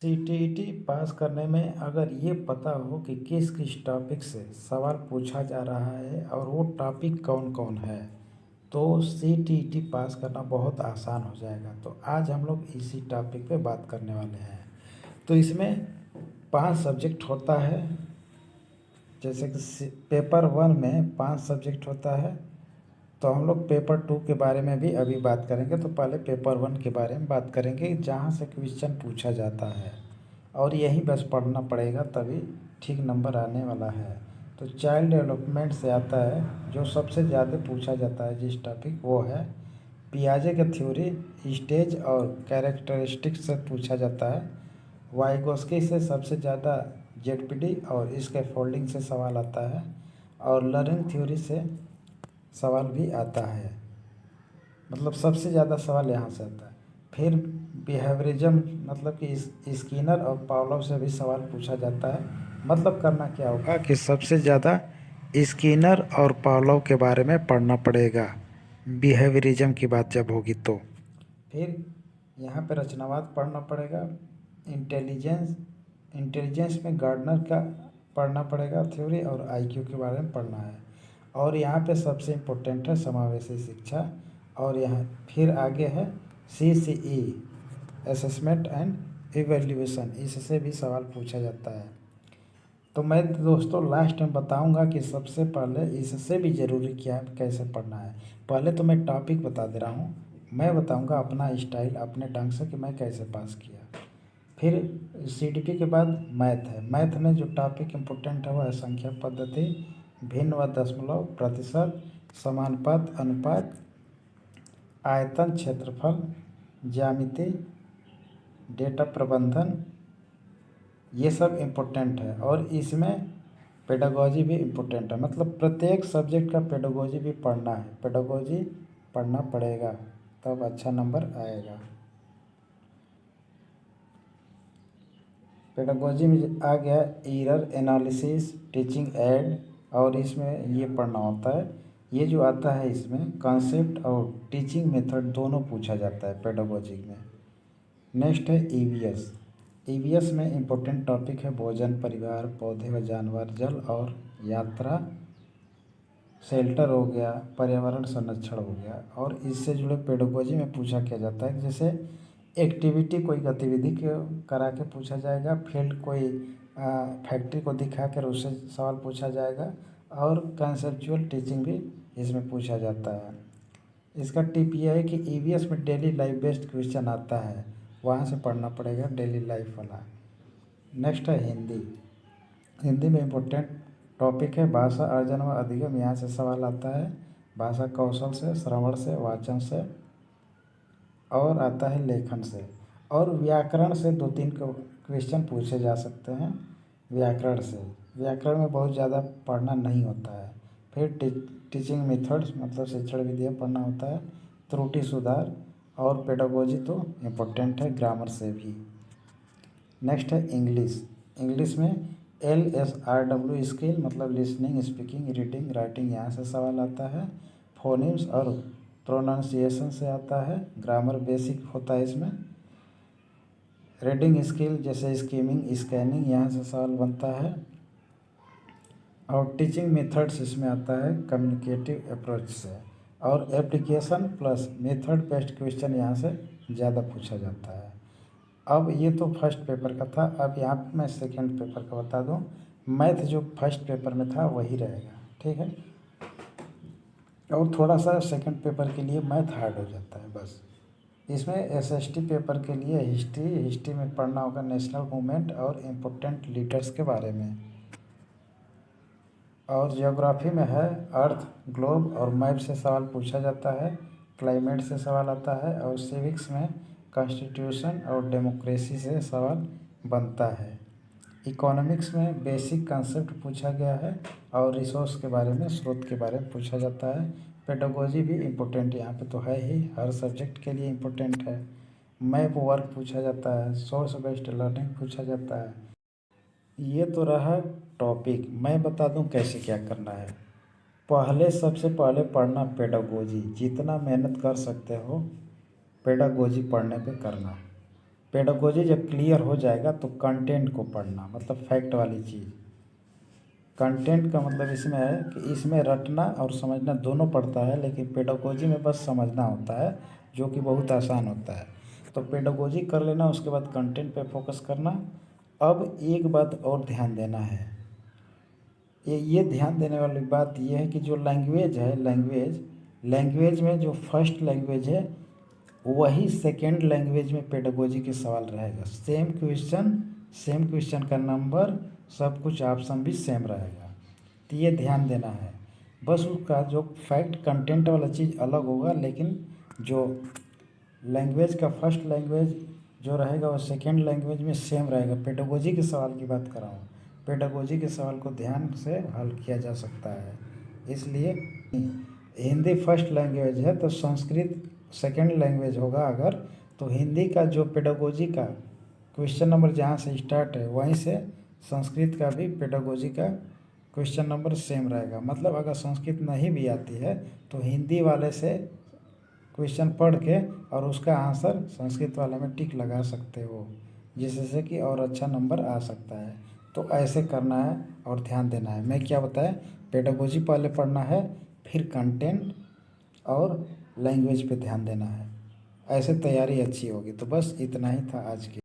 CTET pass करने में अगर ये पता हो कि किस किस टॉपिक से सवाल पूछा जा रहा है और वो टॉपिक कौन कौन है, तो सीटीईटी पास करना बहुत आसान हो जाएगा। तो आज हम लोग इसी टॉपिक पे बात करने वाले हैं। तो इसमें 5 सब्जेक्ट होता है। जैसे कि पेपर 1 में 5 सब्जेक्ट होता है, तो हम लोग पेपर 2 के बारे में भी अभी बात करेंगे। तो पहले पेपर 1 के बारे में बात करेंगे, जहाँ से क्वेश्चन पूछा जाता है और यही बस पढ़ना पड़ेगा, तभी ठीक नंबर आने वाला है। तो चाइल्ड डेवलपमेंट से आता है, जो सबसे ज़्यादा पूछा जाता है जिस टॉपिक, वो है पियाजे का थ्योरी, स्टेज और कैरेक्टरिस्टिक्स से पूछा जाता है। वाइगोस्की से सबसे ज़्यादा जेडपीडी और इसके फोल्डिंग से सवाल आता है, और लर्निंग थ्योरी से सवाल भी आता है। मतलब सबसे ज़्यादा सवाल यहाँ से आता है। फिर बिहेवियरिज्म, मतलब कि स्किनर और पावलोव से भी सवाल पूछा जाता है। मतलब करना क्या होगा कि सबसे ज़्यादा स्किनर और पावलोव के बारे में पढ़ना पड़ेगा बिहेवियरिज्म की बात जब होगी तो। फिर यहाँ पे रचनावाद पढ़ना पड़ेगा। इंटेलिजेंस इंटेलिजेंस में गार्डनर का पढ़ना पड़ेगा थ्योरी, और आईक्यू के बारे में पढ़ना है। और यहाँ पे सबसे इम्पोर्टेंट है समावेशी शिक्षा। और यहाँ फिर आगे है CCE, असेसमेंट एंड इवेल्युएशन, इससे भी सवाल पूछा जाता है। तो मैं दोस्तों लास्ट में बताऊंगा कि सबसे पहले इससे भी ज़रूरी क्या है, कैसे पढ़ना है। पहले तो मैं टॉपिक बता दे रहा हूँ, मैं बताऊंगा अपना स्टाइल, अपने ढंग से कि मैं कैसे पास किया। फिर CDP के बाद मैथ है। मैथ में जो टॉपिक इम्पोर्टेंट है वो है संख्या पद्धति, भिन्न व दशमलव, प्रतिशत, समानुपात, अनुपात, आयतन, क्षेत्रफल, ज्यामिति, डेटा प्रबंधन, ये सब इम्पोर्टेंट है। और इसमें पेडागोजी भी इम्पोर्टेंट है। मतलब प्रत्येक सब्जेक्ट का पेडागोजी भी पढ़ना है, पेडागोजी पढ़ना पड़ेगा, तब अच्छा नंबर आएगा। पेडागोजी में आ गया एरर एनालिसिस, टीचिंग एड, और इसमें ये पढ़ना होता है। ये जो आता है इसमें कॉन्सेप्ट और टीचिंग मेथड दोनों पूछा जाता है पेडागोजी में। नेक्स्ट है EVS। EVS में इम्पोर्टेंट टॉपिक है भोजन, परिवार, पौधे व जानवर, जल और यात्रा, शेल्टर हो गया, पर्यावरण संरक्षण हो गया। और इससे जुड़े पेडागोजी में पूछा क्या जाता है, जैसे एक्टिविटी, कोई गतिविधि के करा के पूछा जाएगा, फील्ड कोई फैक्ट्री को दिखा कर उससे सवाल पूछा जाएगा, और कंसेप्चुअल टीचिंग भी इसमें पूछा जाता है। इसका टिप यह है कि EVS में डेली लाइफ बेस्ड क्वेश्चन आता है, वहाँ से पढ़ना पड़ेगा डेली लाइफ वाला। नेक्स्ट है हिंदी। हिंदी में इम्पोर्टेंट टॉपिक है भाषा अर्जन व अधिगम, यहाँ से सवाल आता है। भाषा कौशल से, श्रवण से, वाचन से, और आता है लेखन से। और व्याकरण से 2-3 क्वेश्चन पूछे जा सकते हैं व्याकरण से। व्याकरण में बहुत ज़्यादा पढ़ना नहीं होता है। फिर टीचिंग मेथड्स, मतलब शिक्षण विधियाँ पढ़ना होता है, त्रुटि सुधार, और पेडागोजी तो इम्पोर्टेंट है ग्रामर से भी। नेक्स्ट है इंग्लिश। इंग्लिश में LSRW स्किल, मतलब लिसनिंग, स्पीकिंग, रीडिंग, राइटिंग, यहाँ से सवाल आता है। फोनिम्स और प्रोनाउंसिएशन से आता है। ग्रामर बेसिक होता है इसमें। रीडिंग स्किल जैसे स्कीमिंग, स्कैनिंग, यहाँ से सवाल बनता है। और टीचिंग मेथड्स इसमें आता है कम्युनिकेटिव अप्रोच से। और application plus method based question यहाँ से ज़्यादा पूछा जाता है। अब ये तो फर्स्ट पेपर का था। अब यहाँ पे मैं सेकंड पेपर का बता दूँ। मैथ जो फर्स्ट पेपर में था वही रहेगा, ठीक है। और थोड़ा सा सेकंड पेपर के लिए मैथ हार्ड हो जाता है बस। इसमें SST पेपर के लिए हिस्ट्री में पढ़ना होगा नेशनल मूवमेंट और इम्पोर्टेंट लीडर्स के बारे में। और जियोग्राफी में है अर्थ, ग्लोब और मैप से सवाल पूछा जाता है। क्लाइमेट से सवाल आता है। और सिविक्स में कॉन्स्टिट्यूशन और डेमोक्रेसी से सवाल बनता है। इकोनॉमिक्स में बेसिक कंसेप्ट पूछा गया है, और रिसोर्स के बारे में, स्रोत के बारे में पूछा जाता है। पेडागोजी भी इम्पोर्टेंट यहाँ पे तो है ही, हर सब्जेक्ट के लिए इम्पोर्टेंट है। मैप वर्क पूछा जाता है, सोर्स बेस्ड लर्निंग पूछा जाता है। ये तो रहा टॉपिक। मैं बता दूं कैसे क्या करना है। सबसे पहले पढ़ना पेडागोजी, जितना मेहनत कर सकते हो पेडागोजी पढ़ने पे करना। पेडागोजी जब क्लियर हो जाएगा तो कंटेंट को पढ़ना, मतलब फैक्ट वाली चीज़। कंटेंट का मतलब इसमें है कि इसमें रटना और समझना दोनों पड़ता है, लेकिन पेडागोजी में बस समझना होता है, जो कि बहुत आसान होता है। तो पेडागोजी कर लेना, उसके बाद कंटेंट पे फोकस करना। अब एक बात और ध्यान देना है, ये ध्यान देने वाली बात ये है कि जो लैंग्वेज है, लैंग्वेज में जो फर्स्ट लैंग्वेज है वही सेकेंड लैंग्वेज में पेडागोजी के सवाल रहेगा। सेम क्वेश्चन का नंबर, सब कुछ ऑप्शन भी सेम रहेगा। तो ये ध्यान देना है। बस उसका जो फैक्ट कंटेंट वाला चीज़ अलग होगा, लेकिन जो लैंग्वेज का फर्स्ट लैंग्वेज जो रहेगा वो सेकेंड लैंग्वेज में सेम रहेगा। पेडागोजी के सवाल की बात कर रहा हूँ। पेडागोजी के सवाल को ध्यान से हल किया जा सकता है। इसलिए हिंदी फर्स्ट लैंग्वेज है तो संस्कृत सेकेंड लैंग्वेज होगा अगर, तो हिंदी का जो पेडागोजी का क्वेश्चन नंबर जहाँ से स्टार्ट है वहीं से संस्कृत का भी पेडागोजी का क्वेश्चन नंबर सेम रहेगा। मतलब अगर संस्कृत नहीं भी आती है तो हिंदी वाले से क्वेश्चन पढ़ के और उसका आंसर संस्कृत वाले में टिक लगा सकते हो, जिससे कि और अच्छा नंबर आ सकता है। तो ऐसे करना है और ध्यान देना है। मैं क्या बताया, पेडागोजी पहले पढ़ना है, फिर कंटेंट और लैंग्वेज पे ध्यान देना है। ऐसे तैयारी अच्छी होगी। तो बस इतना ही था आज की।